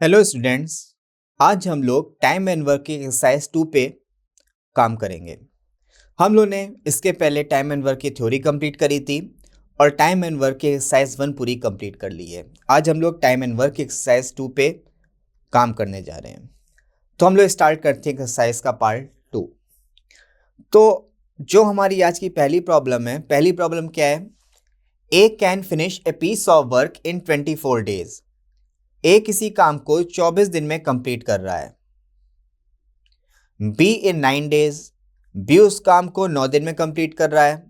Hello students. आज हम लोग टाइम एंड वर्क की एक्सरसाइज 2 पे काम करेंगे। हम लोग ने इसके पहले टाइम एंड वर्क की थ्योरी कंप्लीट करी थी और टाइम एंड वर्क की एक्सरसाइज 1 पूरी कंप्लीट कर ली है। आज हम लोग टाइम एंड वर्क की एक्सरसाइज 2 पे काम करने जा रहे हैं। तो हम लोग स्टार्ट करते हैं एक्सरसाइज का पार्ट 2। तो जो हमारी आज की पहली प्रॉब्लम क्या है? A can finish a piece of work in 24 days. A किसी काम को 24 दिन में कंप्लीट कर रहा है। बी इन 9 डेज, बी उस काम को 9 दिन में कंप्लीट कर रहा है।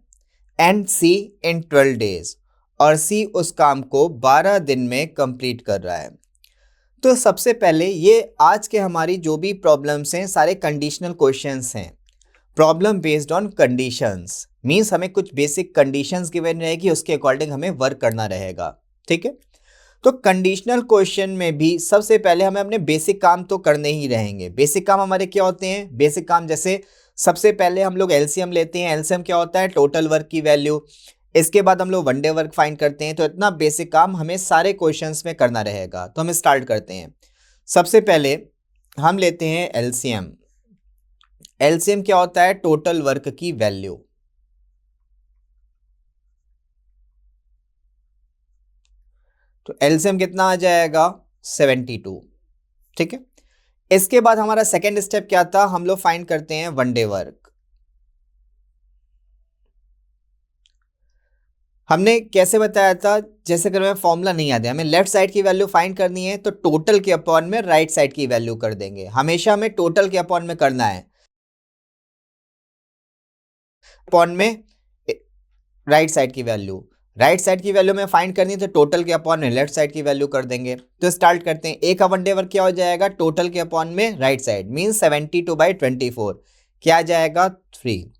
एंड सी इन 12 डेज, और सी उस काम को 12 दिन में कंप्लीट कर रहा है। तो सबसे पहले ये आज के हमारी जो भी प्रॉब्लम्स हैं सारे कंडीशनल क्वेश्चंस हैं। Problem based on conditions means हमें कुछ बेसिक कंडीशंस गिवन रहेगी, उसके अकॉर्डिंग हमें वर्क करना रहेगा। ठीक है। तो कंडीशनल क्वेश्चन में भी सबसे पहले हमें अपने बेसिक काम तो करने ही रहेंगे। बेसिक काम हमारे क्या होते हैं? बेसिक काम जैसे सबसे पहले हम लोग एलसीएम लेते हैं। एलसीएम क्या होता है? टोटल वर्क की वैल्यू। इसके बाद हम लोग वन डे वर्क फाइंड करते हैं। तो इतना बेसिक काम हमें सारे क्वेश्चंस में करना रहेगा। तो हम स्टार्ट करते हैं। सबसे पहले हम लेते हैं एलसीएम। एलसीएम क्या होता है? टोटल वर्क की वैल्यू। तो एलसीएम कितना आ जाएगा? 72। ठीक है। इसके बाद हमारा सेकेंड स्टेप क्या था? हम लोग फाइंड करते हैं वन डे वर्क। हमने कैसे बताया था? जैसे अगर हमें फॉर्मूला नहीं याद है, हमें लेफ्ट साइड की वैल्यू फाइंड करनी है तो टोटल के अपॉन में राइट साइड की वैल्यू कर देंगे। हमेशा हमें टोटल के अपॉन में करना है, अपॉन में राइट साइड की वैल्यू। राइट साइड की वैल्यू में फाइंड करनी है तो टोटल के अपॉन में लेफ्ट साइड की वैल्यू कर देंगे। तो स्टार्ट करते हैं। ए का वन डे वर्क क्या हो जाएगा? टोटल के अपॉन में राइट साइड मीन 72/24 क्या आ जाएगा? 3।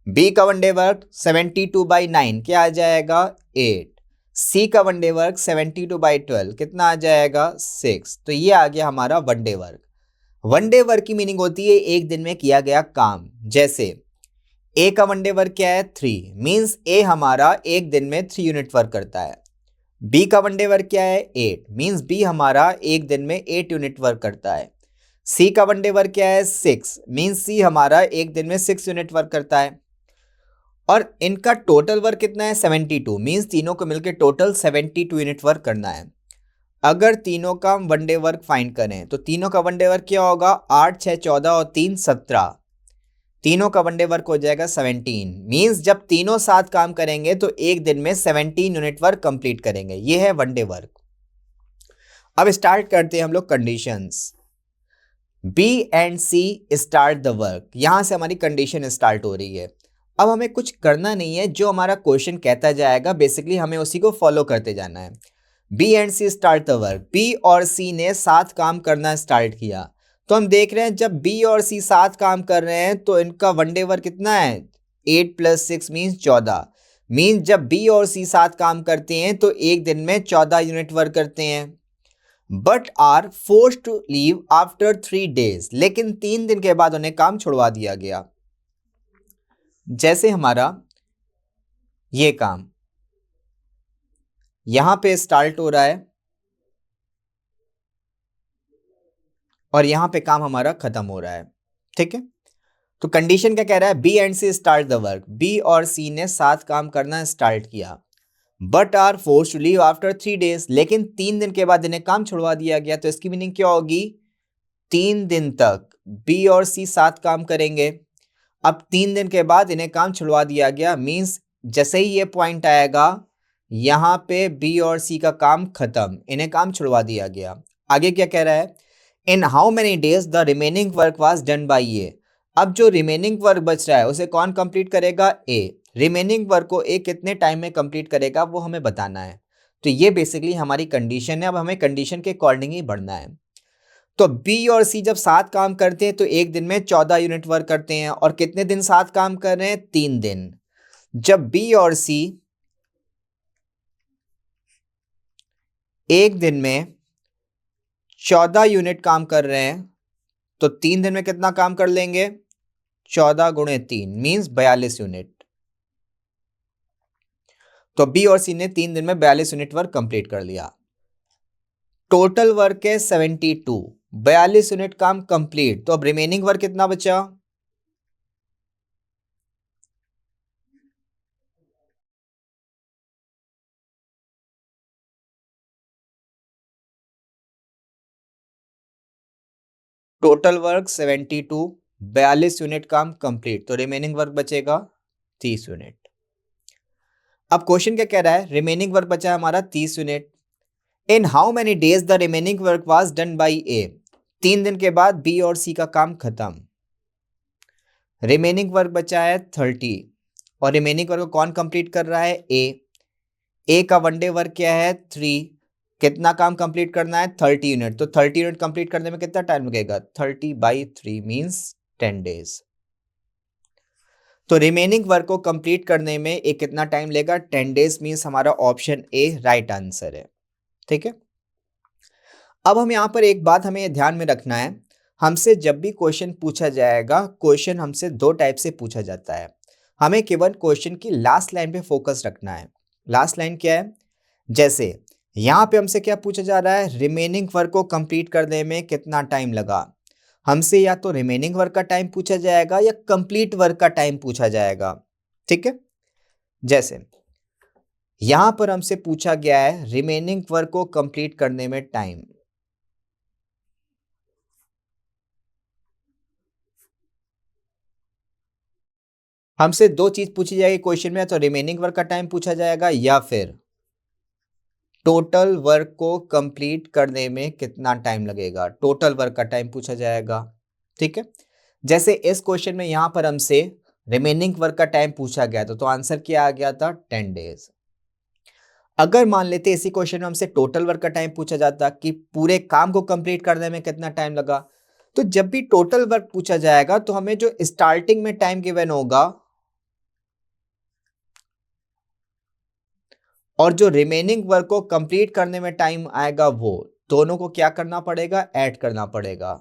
बी का वन डे वर्क 72/9 क्या आ जाएगा? 8। सी का वन डे वर्क 72/12 कितना आ जाएगा? 6। तो ये आ गया हमारा one day work. One day work की मीनिंग होती है एक दिन में किया गया काम। जैसे ए का वन डे वर्क क्या है? 3 मीन्स ए हमारा एक दिन में 3 यूनिट वर्क करता है। बी का वन डे वर्क क्या है? 8 मीन्स बी हमारा एक दिन में 8 यूनिट वर्क करता है। सी का वन डे वर्क क्या है? 6 मीन्स सी हमारा एक दिन में 6 यूनिट वर्क करता है। और इनका टोटल वर्क कितना है? 72 मीन्स तीनों को मिलकर टोटल 72 यूनिट वर्क करना है। अगर तीनों का वन डे वर्क फाइंड करें तो तीनों का वन डे वर्क क्या होगा? 8 6 14 और 3 17। तीनों का वन डे वर्क हो जाएगा 17 मीन्स जब तीनों साथ काम करेंगे तो एक दिन में 17 यूनिट वर्क कंप्लीट करेंगे। ये है वन डे वर्क। अब स्टार्ट करते हैं हम लोग conditions. B and C start the work. यहां से हमारी कंडीशन स्टार्ट हो रही है। अब हमें कुछ करना नहीं है, जो हमारा क्वेश्चन कहता जाएगा बेसिकली हमें उसी को फॉलो करते जाना है। B and C start the work. B और सी ने साथ काम करना स्टार्ट किया। तो हम देख रहे हैं जब बी और सी साथ काम कर रहे हैं तो इनका वन डे वर्क कितना है? 8 + 6 मीन्स 14। मीन्स जब बी और सी साथ काम करते हैं तो एक दिन में 14 यूनिट वर्क करते हैं। But are forced to leave after 3 days. लेकिन 3 दिन के बाद उन्हें काम छुड़वा दिया गया। जैसे हमारा ये काम यहां पे स्टार्ट हो रहा है और यहां पे काम हमारा खत्म हो रहा है। ठीक है। तो कंडीशन क्या कह रहा है? B and C start the work. B और सी ने साथ काम करना स्टार्ट किया। But are forced to leave after 3 days. लेकिन 3 दिन के बाद इन्हें काम छुड़वा दिया गया। तो इसकी मीनिंग क्या होगी? 3 दिन तक बी और सी साथ काम करेंगे। अब 3 दिन के बाद इन्हें काम छुड़वा दिया गया मीन्स जैसे ही ये पॉइंट आएगा यहां पे बी और सी का काम खत्म, इन्हें काम छुड़वा दिया गया। आगे क्या कह रहा है? In how many days the remaining work was done by A. अब जो रिमेनिंग वर्क बच रहा है उसे कौन कंप्लीट करेगा? ए। रिमेनिंग वर्क को ए कितने टाइम में कंप्लीट करेगा वो हमें बताना है। तो ये बेसिकली हमारी कंडीशन है। अब हमें कंडीशन के अकॉर्डिंग ही बढ़ना है। तो बी और सी जब साथ काम करते हैं तो एक दिन में 14 यूनिट वर्क करते हैं। और कितने दिन साथ काम कर रहे हैं? 3 दिन। जब बी और सी एक दिन में 14 यूनिट काम कर रहे हैं तो 3 दिन में कितना काम कर लेंगे? 14 × 3 मीन्स 42 यूनिट। तो बी और सी ने 3 दिन में 42 यूनिट वर्क कंप्लीट कर लिया। टोटल वर्क है 72, 42 यूनिट काम कंप्लीट, तो अब रिमेनिंग वर्क कितना बचा? टोटल वर्क 72, 42 यूनिट काम कंप्लीट, तो रिमेनिंग वर्क बचेगा 30 यूनिट। अब क्वेश्चन क्या कह रहा है? रिमेनिंग वर्क बचा है हमारा 30 unit. In how many days the remaining work was done by A? 3 दिन के बाद बी और सी का काम खत्म। रिमेनिंग वर्क बचा है 30 और रिमेनिंग वर्क को कौन कंप्लीट कर रहा है? ए का वन डे वर्क क्या है? 3। कितना काम कंप्लीट करना है? 30 यूनिट। तो 30 यूनिट कंप्लीट करने में कितना टाइम लगेगा? 30/3 मींस 10 डेज। तो रिमेनिंग वर्क को कंप्लीट करने में एक कितना टाइम लेगा? 10 डेज मींस हमारा ऑप्शन ए राइट आंसर है। ठीक है। अब हम यहाँ पर एक बात हमें ध्यान में रखना है, हमसे जब भी क्वेश्चन पूछा जाएगा, क्वेश्चन हमसे दो टाइप से पूछा जाता है। हमें केवल क्वेश्चन की लास्ट लाइन पे फोकस रखना है। लास्ट लाइन क्या है? जैसे यहाँ पे हमसे क्या पूछा जा रहा है? रिमेनिंग वर्क को कंप्लीट करने में कितना टाइम लगा। हमसे या तो रिमेनिंग वर्क का टाइम पूछा जाएगा या कंप्लीट वर्क का टाइम पूछा जाएगा। ठीक है। जैसे यहां पर हमसे पूछा गया है रिमेनिंग वर्क को कंप्लीट करने में टाइम। हमसे दो चीज पूछी जाएगी क्वेश्चन में, तो रिमेनिंग वर्क का टाइम पूछा जाएगा या फिर टोटल वर्क को कंप्लीट करने में कितना टाइम लगेगा, टोटल वर्क का टाइम पूछा जाएगा। ठीक है। जैसे इस क्वेश्चन में यहां पर हमसे रिमेनिंग वर्क का टाइम पूछा गया था, तो आंसर क्या आ गया था? 10 डेज। अगर मान लेते इसी क्वेश्चन में हमसे टोटल वर्क का टाइम पूछा जाता कि पूरे काम को कंप्लीट करने में कितना टाइम लगा, तो जब भी टोटल वर्क पूछा जाएगा तो हमें जो स्टार्टिंग में टाइम गिवन होगा और जो रिमेनिंग वर्क को कंप्लीट करने में टाइम आएगा, वो दोनों को क्या करना पड़ेगा? ऐड करना पड़ेगा।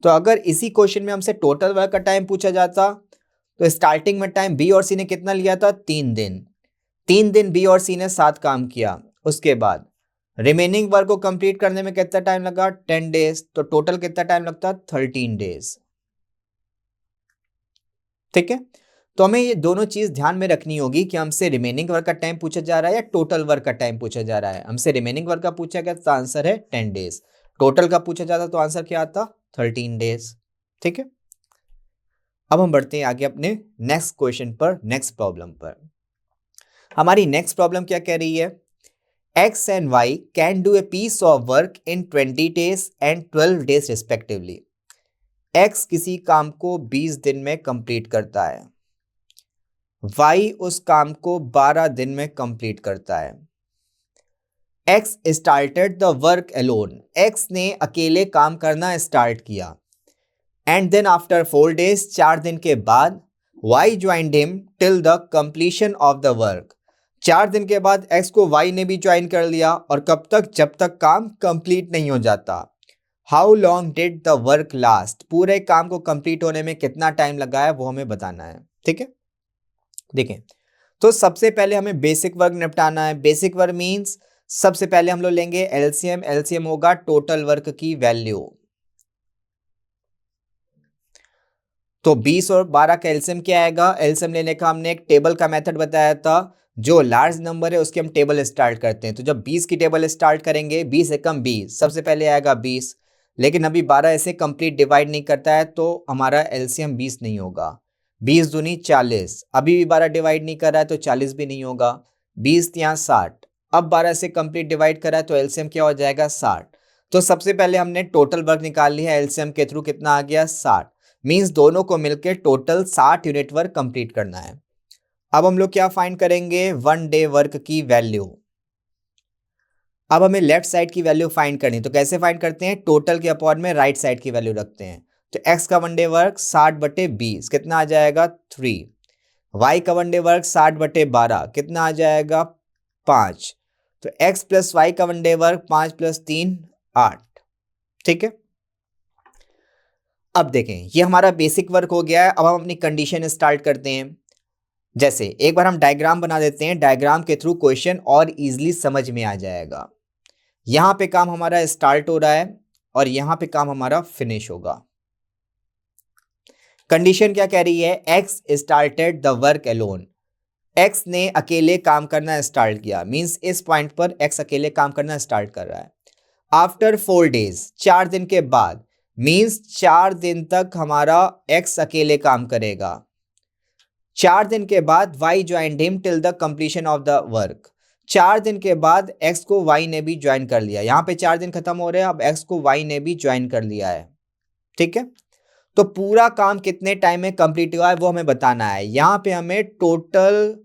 तो अगर इसी क्वेश्चन में हमसे टोटल वर्क का टाइम पूछा जाता तो स्टार्टिंग में टाइम बी और सी ने कितना लिया था? 3 दिन। 3 दिन बी और सी ने साथ काम किया। उसके बाद रिमेनिंग वर्क को कंप्लीट करने में कितना टाइम लगा? 10 डेज। तो टोटल कितना टाइम लगता? 13 डेज। ठीक है। तो हमें ये दोनों चीज ध्यान में रखनी होगी कि हमसे रिमेनिंग वर्क का टाइम पूछा जा रहा है या टोटल वर्क का टाइम पूछा जा रहा है। हमसे रिमेनिंग वर्क का पूछा गया तो आंसर है 10 डेज। टोटल का पूछा जाता तो आंसर क्या आता? 13 डेज। ठीक है। अब हम बढ़ते हैं आगे अपने नेक्स्ट क्वेश्चन पर, नेक्स्ट प्रॉब्लम पर। हमारी नेक्स्ट प्रॉब्लम क्या कह रही है? X and Y can do a piece of work in 20 days and 12 days respectively. X किसी काम को 20 दिन में कंप्लीट करता है, Y उस काम को 12 दिन में कंप्लीट करता है। X started the work alone. X ने अकेले काम करना स्टार्ट किया। And then after 4 days, 4 दिन के बाद Y joined him till the completion of the work. 4 दिन के बाद X को Y ने भी ज्वाइन कर लिया, और कब तक? जब तक काम कंप्लीट नहीं हो जाता। How long did the work last? पूरे काम को कंप्लीट होने में कितना टाइम लगा है वो हमें बताना है। ठीक है। देखें, तो सबसे पहले हमें बेसिक वर्क निपटाना है। बेसिक वर्क मींस सबसे पहले हम लोग लेंगे एलसीएम। एलसीएम होगा टोटल वर्क की वैल्यू। तो 20 और 12 का एलसीएम क्या आएगा? एलसीएम लेने का हमने एक टेबल का मेथड बताया था। जो लार्ज नंबर है उसकी हम टेबल स्टार्ट करते हैं। तो जब 20 की टेबल स्टार्ट करेंगे, 20 एकम 20, सबसे पहले आएगा 20। लेकिन अभी 12 ऐसे कंप्लीट डिवाइड नहीं करता है, तो हमारा एलसीएम 20 नहीं होगा। 20 दूनी 40, अभी भी 12 डिवाइड नहीं कर रहा है तो 40 भी नहीं होगा। 20 यहाँ 60, अब 12 से कंप्लीट डिवाइड कर रहा है तो एलसीएम क्या हो जाएगा? 60। तो सबसे पहले हमने टोटल वर्क निकाल लिया, एलसीएम के थ्रू कितना आ गया? 60। मींस दोनों को मिलकर टोटल 60 यूनिट वर्क कंप्लीट करना है। अब हम लोग क्या फाइंड करेंगे? 1 डे वर्क की वैल्यू। अब हमें लेफ्ट साइड की वैल्यू फाइंड करनी, तो कैसे फाइंड करते हैं? टोटल के अपॉन में राइट साइड की वैल्यू रखते हैं। तो x का 1 डे वर्क 60/20 कितना आ जाएगा? 3। y का 1 डे वर्क 60/12 कितना आ जाएगा? 5। तो x प्लस y का 1 डे वर्क 5 + 3 8। ठीक है। अब देखें, ये हमारा बेसिक वर्क हो गया है। अब हम अपनी कंडीशन स्टार्ट करते हैं। जैसे एक बार हम डायग्राम बना देते हैं, डायग्राम के थ्रू क्वेश्चन और इजीली समझ में आ जाएगा। यहां पे काम हमारा स्टार्ट हो रहा है और यहां पे काम हमारा फिनिश होगा। कंडीशन क्या कह रही है? X started the work alone. X ने अकेले काम करना स्टार्ट किया, मींस इस पॉइंट पर एक्स अकेले काम करना स्टार्ट कर रहा है। आफ्टर 4 डेज, 4 दिन के बाद, मींस 4 दिन तक हमारा एक्स अकेले काम करेगा। 4 दिन के बाद Y joined him till the completion of the work. 4 दिन के बाद एक्स को वाई ने भी ज्वाइन कर लिया। यहां पे 4 दिन खत्म हो रहे हैं, अब एक्स को वाई ने भी ज्वाइन कर लिया है। ठीक है, तो पूरा काम कितने टाइम में कंप्लीट हुआ है वो हमें बताना है। यहां पे हमें टोटल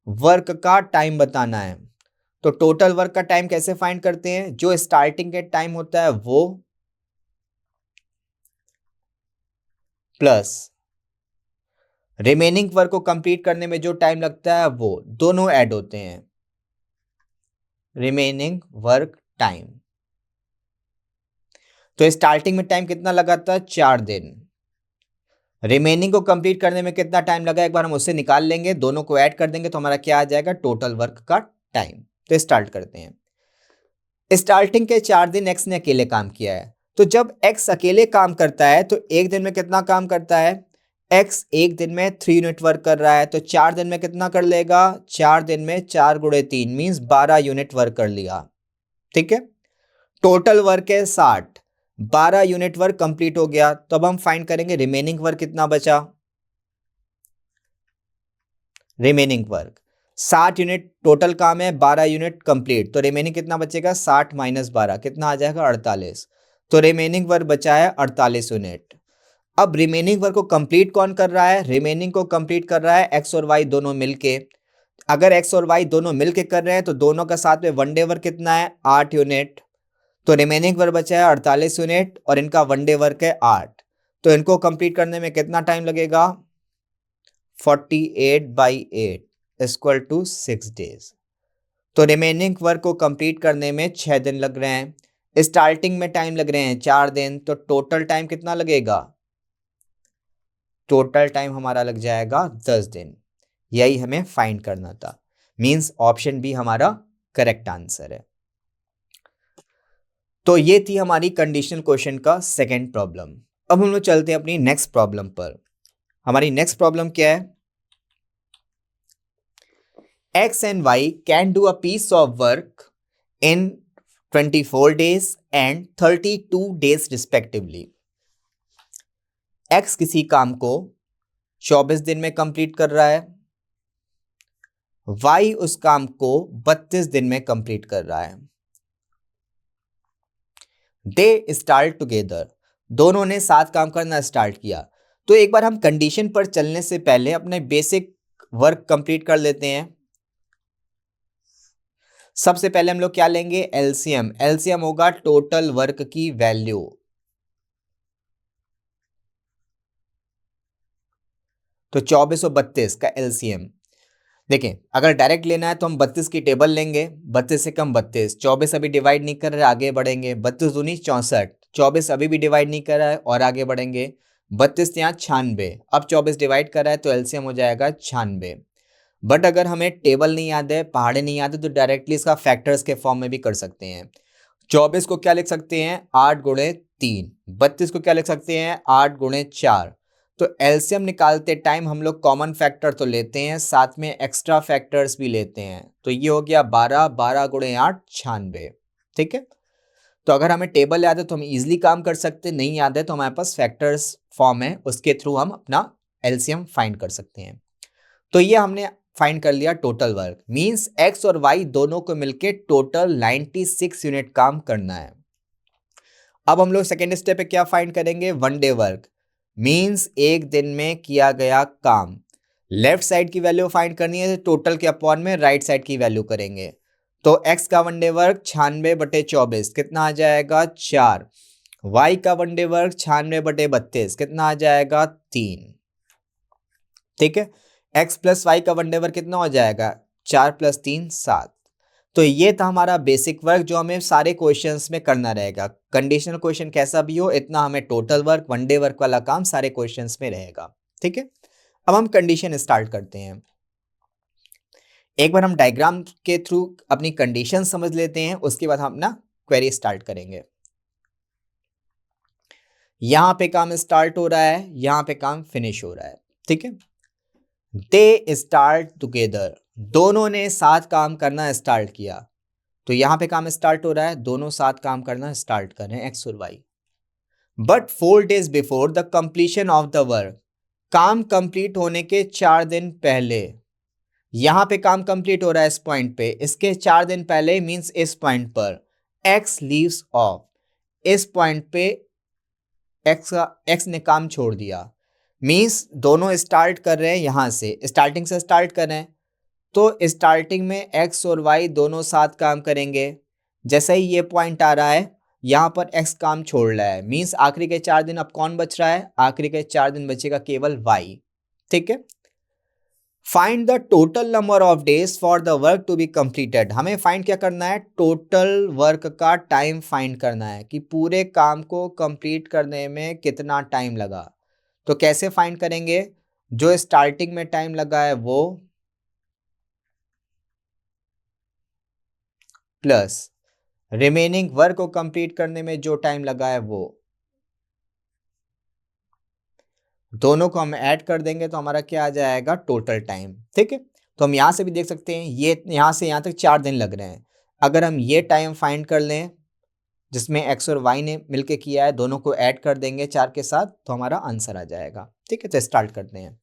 वर्क का टाइम बताना है। तो टोटल वर्क का टाइम कैसे फाइंड करते हैं? जो स्टार्टिंग के टाइम होता है वो प्लस रिमेनिंग वर्क को कंप्लीट करने में जो टाइम लगता है वो, दोनों ऐड होते हैं। रिमेनिंग वर्क टाइम, तो स्टार्टिंग में टाइम कितना लगा था? 4 दिन। रिमेनिंग को कंप्लीट करने में कितना टाइम लगा, एक बार हम उससे निकाल लेंगे, दोनों को ऐड कर देंगे तो हमारा क्या आ जाएगा? टोटल वर्क का टाइम। तो स्टार्ट करते हैं। स्टार्टिंग के 4 दिन एक्स ने अकेले काम किया है, तो जब एक्स अकेले काम करता है तो एक दिन में कितना काम करता है? एक्स एक दिन में 3 यूनिट वर्क कर रहा है, तो 4 दिन में कितना कर लेगा? 4 दिन में 4 गुणे 3 मीन्स 12 यूनिट वर्क कर लिया। ठीक है, टोटल वर्क है 60, 12 यूनिट वर्क कंप्लीट हो गया। तो अब हम फाइंड करेंगे रिमेनिंग वर्क कितना बचा। रिमेनिंग वर्क 60 यूनिट टोटल काम है, 12 यूनिट कंप्लीट, तो रिमेनिंग कितना बचेगा? 60 माइनस 12 कितना आ जाएगा? 48। तो रिमेनिंग वर्क बचा है 48 यूनिट। अब रिमेनिंग वर्क को कंप्लीट कौन कर रहा है? रिमेनिंग को कंप्लीट कर रहा है एक्स और वाई दोनों मिलके। अगर एक्स और वाई दोनों मिलके कर रहे हैं तो दोनों का साथ में वन डे वर्क कितना है? 8 यूनिट। तो रिमेनिंग वर्क बचा है 48 यूनिट और इनका वन डे वर्क है 8। तो इनको कंप्लीट करने में कितना टाइम लगेगा? 48/8 इक्वल टू 6 डेज। तो रिमेनिंग वर्क को कंप्लीट करने में 6 दिन लग रहे हैं। स्टार्टिंग में टाइम लग रहे हैं 4 दिन, तो टोटल टाइम कितना लगेगा? टोटल टाइम हमारा लग जाएगा 10 दिन। यही हमें फाइंड करना था, मींस ऑप्शन बी हमारा करेक्ट आंसर है। तो ये थी हमारी कंडीशनल क्वेश्चन का सेकंड प्रॉब्लम। अब हम लोग चलते हैं अपनी नेक्स्ट प्रॉब्लम पर। हमारी नेक्स्ट प्रॉब्लम क्या है? X and Y can do a piece of work in 24 days and 32 days respectively. X किसी काम को 24 दिन में कंप्लीट कर रहा है, Y उस काम को 32 दिन में कंप्लीट कर रहा है। दे स्टार्ट टुगेदर, दोनों ने साथ काम करना स्टार्ट किया। तो एक बार हम कंडीशन पर चलने से पहले अपने बेसिक वर्क कंप्लीट कर लेते हैं। सबसे पहले हम लोग क्या लेंगे? एलसीएम। एलसीएम होगा टोटल वर्क की वैल्यू। तो 24 और 32 का एलसीएम देखें, अगर डायरेक्ट लेना है तो हम 32 की टेबल लेंगे। 32 से कम 32, 24 अभी डिवाइड नहीं कर रहे, आगे बढ़ेंगे। 32 दूनी 64, 24 अभी भी डिवाइड नहीं कर रहा है और आगे बढ़ेंगे। 32 यहाँ 96, अब 24 डिवाइड कर रहा है तो एलसीएम हो जाएगा 96। बट अगर हमें टेबल नहीं याद है, पहाड़े नहीं याद है, तो डायरेक्टली इसका फैक्टर्स के फॉर्म में भी कर सकते हैं। 24 को क्या लिख सकते हैं? 8 गुणे 3। 32 को क्या लिख सकते हैं? 8 गुणे 4। तो एलसीएम निकालते टाइम हम लोग कॉमन फैक्टर तो लेते हैं, साथ में एक्स्ट्रा फैक्टर्स भी लेते हैं। तो ये हो गया 12, 12 गुणे 8 96। ठीक है, तो अगर हमें टेबल याद है तो हम इजीली काम कर सकते हैं, नहीं याद है तो हमारे पास फैक्टर्स फॉर्म है, उसके थ्रू हम अपना एलसीएम फाइंड कर सकते हैं। तो ये हमने फाइंड कर लिया टोटल वर्क, मींस एक्स और वाई दोनों को मिलके टोटल 96 यूनिट काम करना है। अब हम लोग सेकेंड स्टेप पे क्या फाइंड करेंगे? वन डे वर्क, मींस एक दिन में किया गया काम। लेफ्ट साइड की वैल्यू फाइंड करनी है, टोटल के अपॉन में राइट साइड की वैल्यू करेंगे। तो x का वन डे वर्क 96/24 कितना आ जाएगा? 4। y का वन डे वर्क 96/32 कितना आ जाएगा? 3। ठीक है, x प्लस वाई का वन डे वर्क कितना हो जाएगा? 4 + 3 7। तो ये था हमारा बेसिक वर्क जो हमें सारे क्वेश्चंस में करना रहेगा। कंडीशनल क्वेश्चन कैसा भी हो, इतना हमें total work, one day work वाला काम सारे क्वेश्चंस में रहेगा। ठीक है, अब हम कंडीशन स्टार्ट करते हैं। एक बार हम डायग्राम के थ्रू अपनी कंडीशन समझ लेते हैं, उसके बाद हम अपना क्वेरी स्टार्ट करेंगे। यहां पे काम स्टार्ट हो रहा है, यहां पे काम फिनिश हो रहा है, ठीक है। दे स्टार्ट टुगेदर, दोनों ने साथ काम करना स्टार्ट किया, तो यहां पे काम स्टार्ट हो रहा है, दोनों साथ काम करना स्टार्ट कर रहे हैं, एक्स और Y. But 4 days before the completion of the work, काम कंप्लीट होने के 4 दिन पहले, यहां पे काम कंप्लीट हो रहा है इस पॉइंट पे, इसके 4 दिन पहले मींस इस पॉइंट पर एक्स लीव्स ऑफ, इस पॉइंट पे एक्स ने काम छोड़ दिया, मींस दोनों स्टार्ट कर रहे हैं, यहां से स्टार्टिंग से स्टार्ट कर रहे हैं, तो स्टार्टिंग में एक्स और वाई दोनों साथ काम करेंगे। जैसे ही ये पॉइंट आ रहा है, यहां पर एक्स काम छोड़ रहा है, मींस आखिरी के 4 दिन अब कौन बच रहा है, आखिरी के 4 दिन बचेगा केवल वाई, ठीक है। Find the total number of days for the work to be completed, हमें फाइंड क्या करना है, टोटल वर्क का टाइम फाइंड करना है कि पूरे काम को कंप्लीट करने में कितना टाइम लगा। तो कैसे फाइंड करेंगे, जो स्टार्टिंग में टाइम लगा है वो प्लस रिमेनिंग वर्क को कंप्लीट करने में जो टाइम लगा है वो, दोनों को हम ऐड कर देंगे तो हमारा क्या आ जाएगा, टोटल टाइम, ठीक है। तो हम यहां से भी देख सकते हैं, ये यहां से यहां तक 4 दिन लग रहे हैं, अगर हम ये टाइम फाइंड कर लें जिसमें एक्स और वाई ने मिलके किया है, दोनों को ऐड कर देंगे 4 के साथ, तो हमारा आंसर आ जाएगा, ठीक है। तो स्टार्ट करते हैं।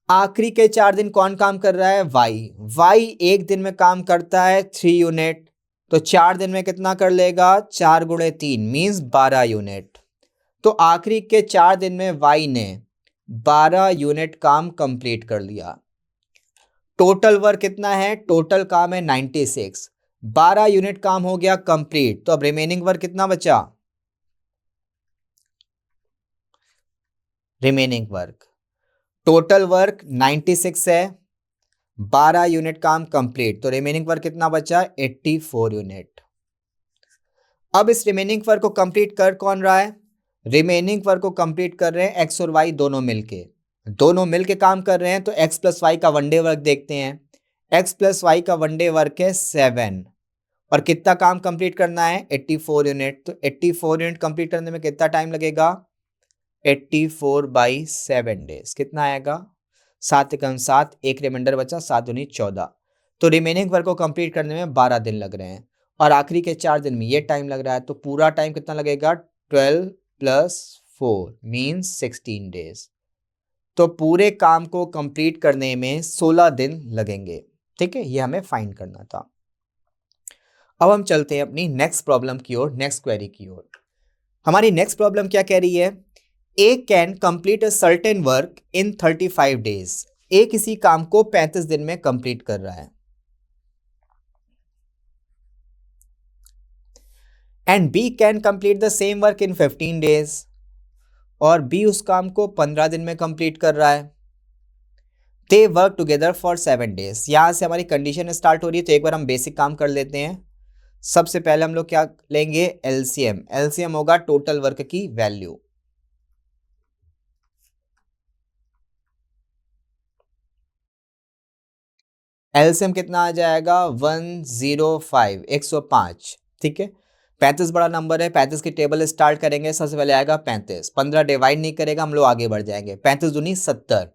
आखिरी के 4 दिन कौन काम कर रहा है, वाई। वाई एक दिन में काम करता है 3 यूनिट, तो 4 दिन में कितना कर लेगा, 4 गुणे 3 मीन्स 12 यूनिट। तो आखिरी के 4 दिन में वाई ने 12 यूनिट काम कंप्लीट कर लिया। टोटल वर्क कितना है, टोटल काम है 96, 12 यूनिट काम हो गया कंप्लीट, तो अब रिमेनिंग वर्क कितना बचा, रिमेनिंग वर्क, टोटल वर्क 96 है, 12 यूनिट काम कंप्लीट, तो रिमेनिंग वर्क कितना बचा, 84 यूनिट। अब इस रिमेनिंग वर्क को कंप्लीट कर कौन रहा है, रिमेनिंग वर्क को कंप्लीट कर रहे हैं एक्स और वाई दोनों मिलके काम कर रहे हैं। तो एक्स प्लस वाई का वन डे वर्क देखते हैं, एक्स प्लस वाई का वन डे वर्क है 7, और कितना काम कंप्लीट करना है, 84 यूनिट। तो 84 यूनिट कंप्लीट करने में कितना टाइम लगेगा, 84/7 डेज, कितना आएगा, 7 कम 7, एक रिमाइंडर बचा, 7 दूनी 14, तो रिमेनिंग वर्क को कंप्लीट करने में 12 दिन लग रहे हैं, और आखिरी के 4 दिन में ये टाइम लग रहा है, तो पूरा टाइम कितना लगेगा, 12 + 4 मीन्स 16 डेज। तो पूरे काम को कंप्लीट करने में 16 दिन लगेंगे, ठीक है। ये हमें फाइंड करना था। अब हम चलते हैं अपनी नेक्स्ट प्रॉब्लम की ओर, नेक्स्ट क्वेरी की ओर। हमारी नेक्स्ट प्रॉब्लम क्या कह रही है, A can complete a certain work in 35 days, A किसी काम को 35 दिन में कंप्लीट कर रहा है, and B can complete the same work in 15 days, और बी उस काम को 15 दिन में कंप्लीट कर रहा है। They work together for 7 days, यहां से हमारी कंडीशन स्टार्ट हो रही है, तो एक बार हम बेसिक काम कर लेते हैं। सबसे पहले हम लोग क्या लेंगे, एलसीएम। एलसीएम होगा टोटल वर्क की वैल्यू, एलसीएम कितना आ जाएगा, 105, 105, ठीक है। 35 बड़ा नंबर है, 35 की टेबल स्टार्ट करेंगे, सबसे पहले आएगा 35, 15 डिवाइड नहीं करेगा, हम लोग आगे बढ़ जाएंगे, 35 दूनी 70,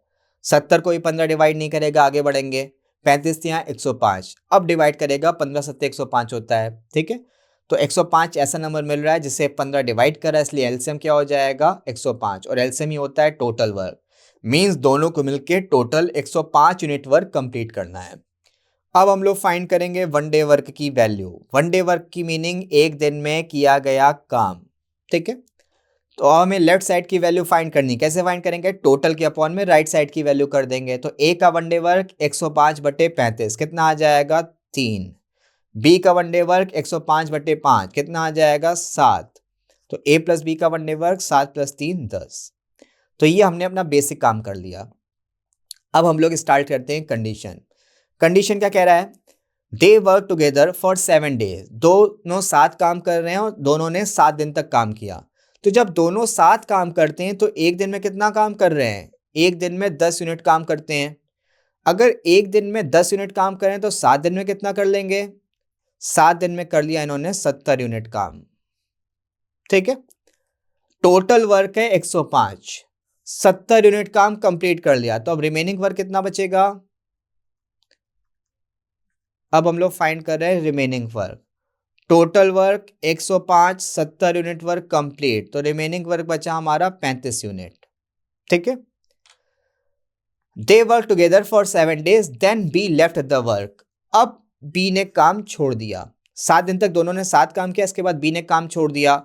70 को भी 15 डिवाइड नहीं करेगा, आगे बढ़ेंगे, 35 यहाँ 105, अब डिवाइड करेगा, 15 7 105 होता है, ठीक है। तो 105 ऐसा नंबर मिल रहा है जिसे 15 डिवाइड कर रहा है, इसलिए एलसीएम क्या हो जाएगा, 105, और एलसीएम ही होता है टोटल वर्क, मीन्स दोनों को मिलकर टोटल 105 यूनिट वर्क कंप्लीट करना है। अब हम लोग फाइंड करेंगे वन डे वर्क की वैल्यू। वन डे वर्क की मीनिंग एक दिन में किया गया काम, ठीक है। तो हमें लेफ्ट साइड की वैल्यू फाइंड करनी, कैसे फाइंड करेंगे, टोटल के अपॉन में राइट साइड की वैल्यू कर देंगे। तो ए का वन डे वर्क 105/35 कितना आ जाएगा, 3। बी का वन डे वर्क 105/5 कितना आ जाएगा, 7। तो ए प्लस बी का वन डे वर्क 7 + 3 10। तो ये हमने अपना बेसिक काम कर लिया। अब हम लोग स्टार्ट करते हैं कंडीशन। कंडीशन क्या कह रहा है, they work together for 7 days, दोनों साथ काम कर रहे हैं और दोनों ने 7 दिन तक काम किया। तो जब दोनों साथ काम करते हैं तो एक दिन में कितना काम कर रहे हैं, एक दिन में 10 यूनिट काम करते हैं। अगर एक दिन में 10 यूनिट काम करें तो 7 दिन में कितना कर लेंगे? 7 दिन में कर लिया इन्होंने 70 यूनिट काम। ठीक है, टोटल वर्क है 105, 70 यूनिट काम कंप्लीट कर लिया, तो अब रिमेनिंग वर्क कितना बचेगा? अब हम लोग फाइंड कर रहे हैं remaining work. Total work 105, 70 unit work complete, तो रिमेनिंग वर्क बचा हमारा 35 यूनिट। ठीक है, they work together for 7 days, then B left the work. अब बी ने काम छोड़ दिया, 7 दिन तक दोनों ने साथ काम किया, इसके बाद बी ने काम छोड़ दिया।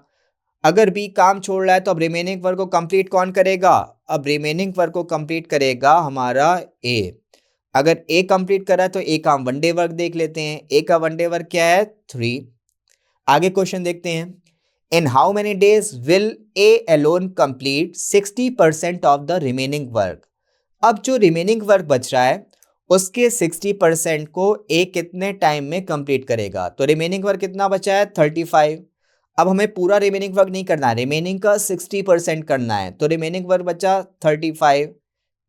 अगर बी काम छोड़ रहा है तो अब रिमेनिंग वर्क को कंप्लीट कौन करेगा? अब रिमेनिंग वर्क को कंप्लीट करेगा हमारा ए। अगर ए कंप्लीट कर रहा है तो ए का वन डे वर्क देख लेते हैं। ए का वन डे वर्क क्या है? 3। आगे क्वेश्चन देखते हैं, इन how many days will A alone complete 60% of the remaining work. अब जो रिमेनिंग वर्क बच रहा है उसके 60% को ए कितने टाइम में कंप्लीट करेगा? तो रिमेनिंग वर्क कितना बचा है? 35। अब हमें पूरा रिमेनिंग वर्क नहीं करना है, रिमेनिंग का 60% करना है, तो रिमेनिंग वर्क बचा 35,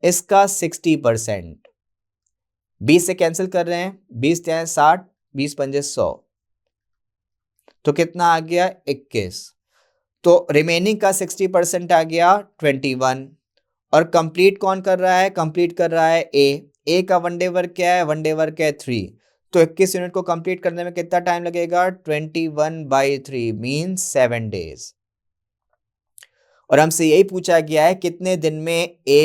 इसका 60%। 20 से कैंसिल कर रहे हैं, 20 जाए 60, 20 पंजे 100, तो कितना आ गया? 21। तो रिमेनिंग का 60% आ गया 21। और कंप्लीट कौन कर रहा है? कंप्लीट कर रहा है ए का वन डे वर्क क्या है? वन डे वर्क है 3। तो 21 यूनिट को कंप्लीट करने में कितना टाइम लगेगा? 21/3 मीन्स 7 days। और हमसे यही पूछा गया है कितने दिन में ए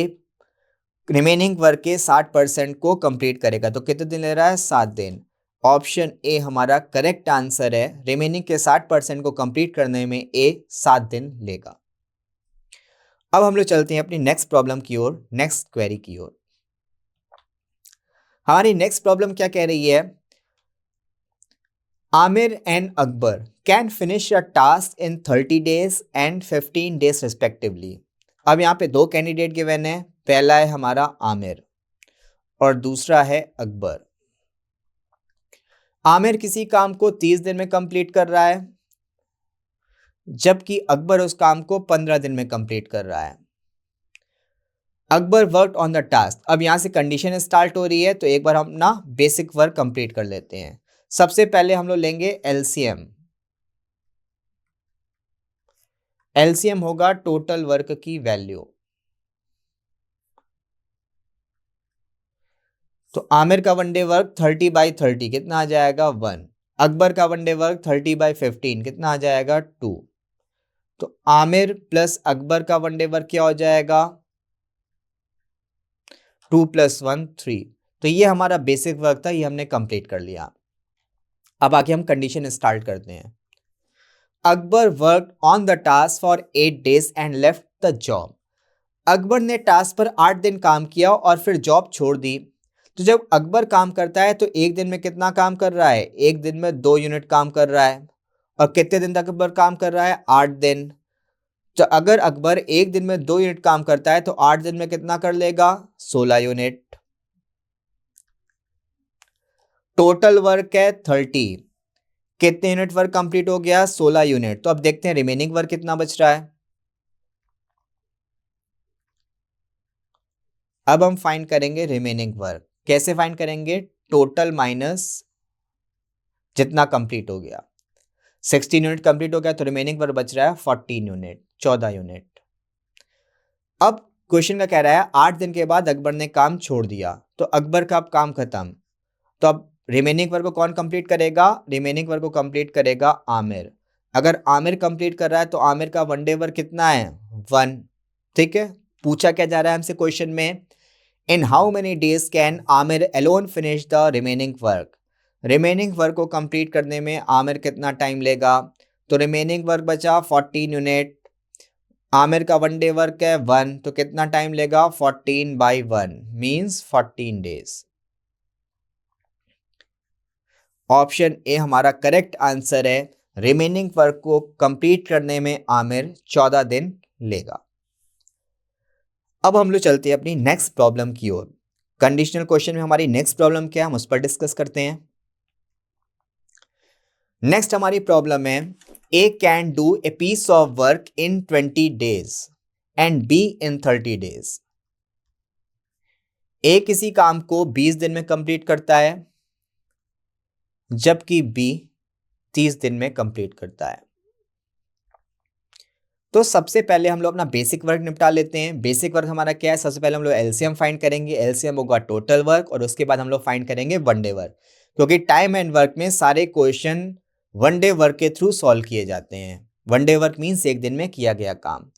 रिमेनिंग वर्क के 60% को कंप्लीट करेगा, तो कितने दिन ले रहा है? 7 दिन। ऑप्शन ए हमारा करेक्ट आंसर है, रिमेनिंग के 60% को कंप्लीट करने में ए 7 दिन लेगा। अब हम लोग चलते हैं अपनी नेक्स्ट प्रॉब्लम की ओर, नेक्स्ट क्वेरी की ओर। हमारी नेक्स्ट प्रॉब्लम क्या कह रही है? Aamir and Akbar can finish a task in 30 days and 15 days respectively. अब यहाँ पे दो कैंडिडेट गिवन है, पहला है हमारा आमिर और दूसरा है अकबर। आमिर किसी काम को 30 दिन में कंप्लीट कर रहा है, जबकि अकबर उस काम को 15 दिन में कंप्लीट कर रहा है। Akbar work on the task. अब यहां से कंडीशन स्टार्ट हो रही है, तो एक बार हम ना बेसिक वर्क कंप्लीट कर लेते हैं। सबसे पहले हम लोग लेंगे एलसीएम। एलसीएम होगा टोटल वर्क की वैल्यू। तो आमिर का वन डे वर्क 30/30 कितना आ जाएगा? 1। अकबर का वन डे वर्क 30/15 कितना आ जाएगा? 2। तो आमिर प्लस अकबर का वन डे वर्क क्या हो जाएगा? 2 + 1 3। तो ये हमारा बेसिक वर्क था, ये हमने कंप्लीट कर लिया। अब आगे हम कंडीशन स्टार्ट करते हैं। Akbar work on the task for 8 days and left the job. Akbar ने टास्क पर 8 दिन काम किया और फिर जॉब छोड़ दी। तो जब अकबर काम करता है तो एक दिन में कितना काम कर रहा है? एक दिन में 2 यूनिट काम कर रहा है। और कितने दिन तक अकबर काम कर रहा है? 8 दिन। तो अगर अकबर एक दिन में 2 यूनिट काम करता है तो 8 दिन में कितना कर लेगा? 16 यूनिट। टोटल वर्क है 30, कितने यूनिट वर्क कंप्लीट हो गया? 16 यूनिट। तो अब देखते हैं रिमेनिंग वर्क कितना बच रहा है। अब हम फाइंड करेंगे रिमेनिंग वर्क। कैसे फाइंड करेंगे? टोटल माइनस जितना कंप्लीट हो गया। 16 यूनिट कंप्लीट हो गया तो रिमेनिंग वर्क बच रहा है 14 यूनिट, 14 यूनिट। अब क्वेश्चन का कह रहा है 8 दिन के बाद अकबर ने काम छोड़ दिया, तो अकबर का अब काम खत्म। तो अब रिमेनिंग वर्क को कौन कंप्लीट करेगा? रिमेनिंग वर्क को कंप्लीट करेगा आमिर। अगर आमिर कंप्लीट कर रहा है तो आमिर का वन डे वर्क कितना है? 1। ठीक है, पूछा क्या जा रहा है हमसे क्वेश्चन में? इन how many days can Aamir alone finish the remaining work. Remaining work को कंप्लीट करने में आमिर कितना टाइम लेगा? तो रिमेनिंग वर्क बचा 14 यूनिट। आमिर का वन डे वर्क है 1, तो कितना टाइम लेगा? 14/1 मीन्स 14 days। ऑप्शन ए हमारा करेक्ट आंसर है, रिमेनिंग वर्क को कंप्लीट करने में आमिर 14 दिन लेगा। अब हम लोग चलते हैं अपनी नेक्स्ट प्रॉब्लम की ओर। कंडीशनल क्वेश्चन में हमारी नेक्स्ट प्रॉब्लम क्या है हम उस पर डिस्कस करते हैं। नेक्स्ट हमारी प्रॉब्लम है A can do a piece of work in 20 days and B in 30 days। A किसी काम को 20 दिन में कंप्लीट करता है जबकि बी 30 दिन में कंप्लीट करता है। तो सबसे पहले हम लोग अपना बेसिक वर्क निपटा लेते हैं। बेसिक वर्क हमारा क्या है, सबसे पहले हम लोग एलसीएम फाइंड करेंगे। एलसीएम होगा टोटल वर्क और उसके बाद हम लोग फाइंड करेंगे वन डे वर्क, क्योंकि टाइम एंड वर्क में सारे क्वेश्चन वन डे वर्क के थ्रू सॉल्व किए जाते हैं। वन डे वर्क मीन्स एक दिन में किया गया काम।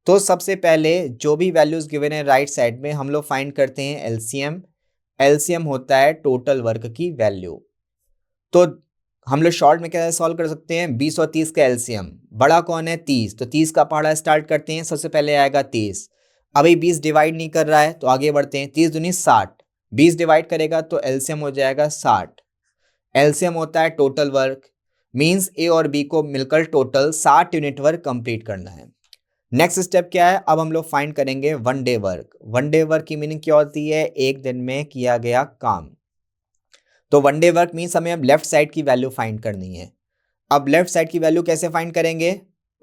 तो सबसे पहले जो भी वैल्यूज गिवन है राइट साइड में हम लोग फाइंड करते हैं एलसीएम। एलसीएम होता है टोटल वर्क की वैल्यू। तो हम लोग शॉर्ट में कैसे सॉल्व कर सकते हैं, 20 और 30 का एलसीएम, बड़ा कौन है 30, तो 30 का पहाड़ा स्टार्ट करते हैं। सबसे पहले आएगा 30, अभी 20 डिवाइड नहीं कर रहा है तो आगे बढ़ते हैं। 30 दूनी 60, 20 डिवाइड करेगा तो एलसीएम हो जाएगा 60। एलसीएम होता है टोटल वर्क, मींस ए और बी को मिलकर टोटल 60 यूनिट वर्क कंप्लीट करना है। नेक्स्ट स्टेप क्या है, अब हम लोग फाइंड करेंगे one day work. One day work की मीनिंग क्या होती है, एक दिन में किया गया काम। तो वन डे वर्क मीन्स हमें अब लेफ्ट साइड की वैल्यू फाइंड करनी है। अब लेफ्ट साइड की वैल्यू कैसे फाइंड करेंगे,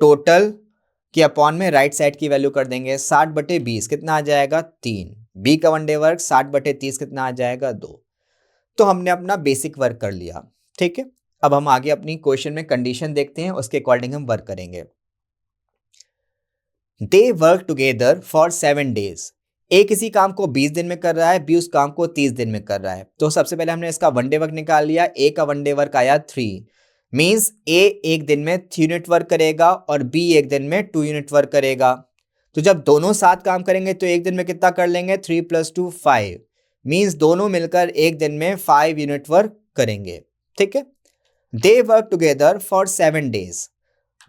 टोटल के अपॉन में राइट साइड की वैल्यू कर देंगे। 60/20 कितना आ जाएगा 3। बी का वन डे वर्क 60/30 कितना आ जाएगा 2। तो हमने अपना बेसिक वर्क कर लिया, ठीक है। अब हम आगे अपनी क्वेश्चन में कंडीशन देखते हैं, उसके अकॉर्डिंग हम वर्क करेंगे। दे work together for 7 days। A किसी काम को 20 दिन में कर रहा है, बी उस काम को 30 दिन में कर रहा है। तो सबसे पहले हमने इसका वन डे वर्क निकाल लिया। ए का वन डे वर्क आया 3, मींस ए एक दिन में 3 यूनिट वर्क करेगा और बी एक दिन में 2 यूनिट वर्क करेगा। तो जब दोनों साथ काम करेंगे तो एक दिन में कितना कर लेंगे, 3 + 2 5, मींस दोनों मिलकर एक दिन में 5 यूनिट वर्क करेंगे, ठीक है। They work together for 7 days।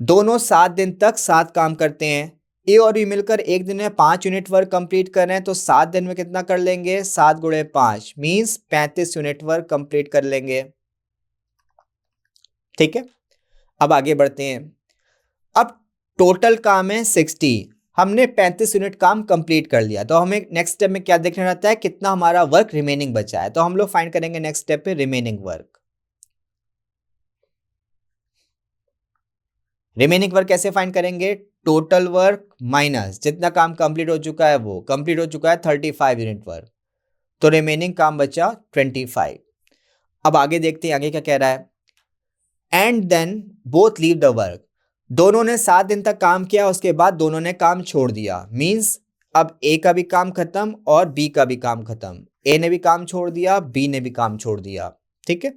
दोनों 7 दिन तक साथ काम करते हैं। ए और बी मिलकर एक दिन में 5 यूनिट वर्क कंप्लीट कर रहे हैं, तो 7 दिन में कितना कर लेंगे, 7 × 5 मींस 35 यूनिट वर्क कंप्लीट कर लेंगे, ठीक है। अब आगे बढ़ते हैं। अब टोटल काम है 60, हमने 35 यूनिट काम कंप्लीट कर लिया। तो हमें नेक्स्ट स्टेप में क्या देखना रहता है, कितना हमारा वर्क रिमेनिंग बचा है। तो हम लोग फाइंड करेंगे नेक्स्ट स्टेप पे रिमेनिंग वर्क। रिमेनिंग वर्क कैसे फाइंड करेंगे, टोटल वर्क माइनस जितना काम कंप्लीट हो चुका है, वो कंप्लीट हो चुका है 35 यूनिट वर्क, तो रिमेनिंग काम बचा 25। अब आगे देखते हैं आगे क्या कह रहा है। And then both leave the work. दोनों ने 7 दिन तक काम किया, उसके बाद दोनों ने काम छोड़ दिया, मींस अब ए का भी काम खत्म और बी का भी काम खत्म। ए ने भी काम छोड़ दिया, बी ने भी काम छोड़ दिया, ठीक है।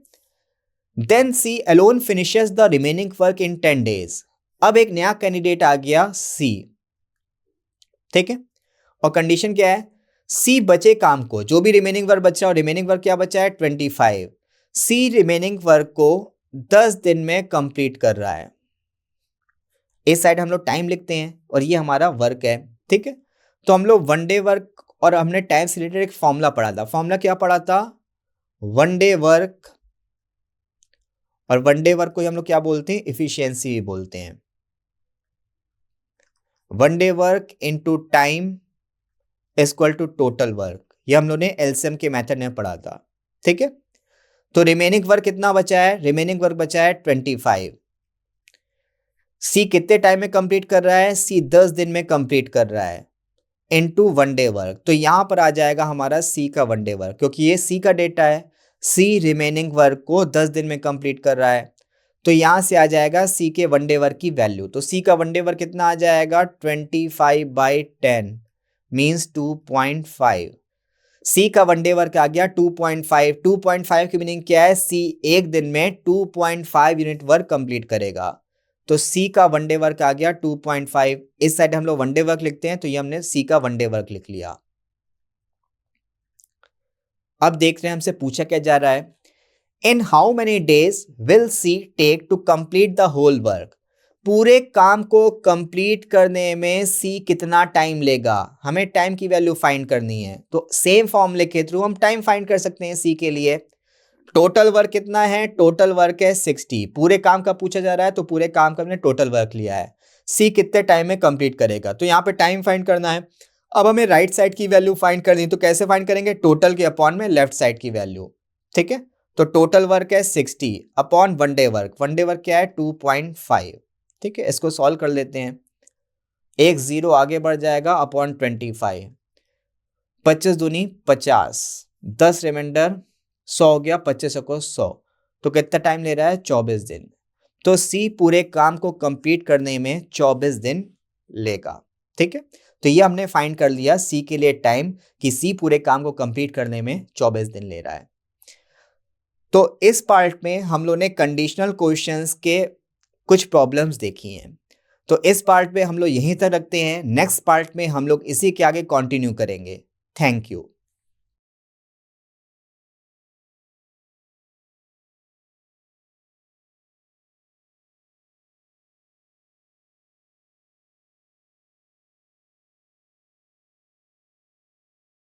Then C alone finishes the remaining work in 10 days। अब एक नया कैंडिडेट आ गया सी, ठीक है। और कंडीशन क्या है, सी बचे काम को, जो भी रिमेनिंग वर्क बचा, और रिमेनिंग वर्क क्या बचा है 25। सी रिमेनिंग वर्क को 10 दिन में कंप्लीट कर रहा है। इस साइड हम लोग टाइम लिखते हैं और ये हमारा वर्क है, ठीक है। तो हम लोग वन डे वर्क और हमने टाइम से रिलेटेड एक फॉर्मूला पढ़ा था। फॉर्मूला क्या पढ़ा था, वन डे वर्क, और वन डे वर्क को हम लोग क्या बोलते हैं, इफिशियंसी भी बोलते हैं। One day work into time equal to total work, ये हम लोग ने एलसीएम के मेथड में पढ़ा था, ठीक है। तो रिमेनिंग वर्क कितना बचा है, रिमेनिंग वर्क बचा है 25। सी कितने टाइम में कंप्लीट कर रहा है, सी 10 दिन में कंप्लीट कर रहा है, इनटू वन डे वर्क। तो यहां पर आ जाएगा हमारा सी का वन डे वर्क, क्योंकि ये सी का डेटा है। सी रिमेनिंग वर्क को 10 दिन में कंप्लीट कर रहा है, तो यहां से आ जाएगा सी के वन डे वर्क की वैल्यू। तो सी का वन डे वर्क कितना आ जाएगा, 25/10 मींस 2.5। सी का वन डे वर्क आ गया 2.5। 2.5 की मीनिंग क्या है, सी एक दिन में 2.5 यूनिट वर्क कंप्लीट करेगा। तो सी का वन डे वर्क आ गया 2.5। इस साइड हम लोग वन डे वर्क लिखते हैं, तो ये हमने सी का वन डे वर्क लिख लिया। अब देख रहे हैं हमसे पूछा क्या जा रहा है, in how many days will C take to complete the whole work. पूरे काम को कंप्लीट करने में सी कितना टाइम लेगा, हमें टाइम की वैल्यू फाइंड करनी है। तो सेम फॉर्मूले के थ्रू हम टाइम फाइंड कर सकते हैं सी के लिए। टोटल वर्क कितना है, टोटल वर्क है 60। पूरे काम का पूछा जा रहा है, तो पूरे काम का हमने टोटल वर्क लिया है। सी कितने टाइम में कंप्लीट करेगा, तो यहाँ पे टाइम फाइंड करना है। अब हमें राइट साइड की वैल्यू फाइंड करनी है, तो कैसे फाइंड करेंगे, टोटल के अपॉन में लेफ्ट साइड की वैल्यू, ठीक है। तो टोटल वर्क है 60 upon one day work. One day work क्या है 2.5, ठीक है। इसको सॉल्व कर लेते हैं, एक 0 आगे बढ़ जाएगा अपॉन 25। 25 दूनी 50, 10 रिमाइंडर 100 हो गया, 25 को 100, तो कितना टाइम ले रहा है? 24 दिन। तो सी पूरे काम को कंप्लीट करने में 24 दिन लेगा। ठीक है, तो ये हमने फाइंड कर लिया सी के लिए टाइम, कि सी पूरे काम को कंप्लीट करने में 24 दिन ले रहा है। तो इस पार्ट में हम लोगों ने कंडीशनल क्वेश्चंस के कुछ प्रॉब्लम्स देखी हैं। तो इस पार्ट में हम लोग यहीं तक रखते हैं। नेक्स्ट पार्ट में हम लोग इसी के आगे कंटिन्यू करेंगे। Thank you.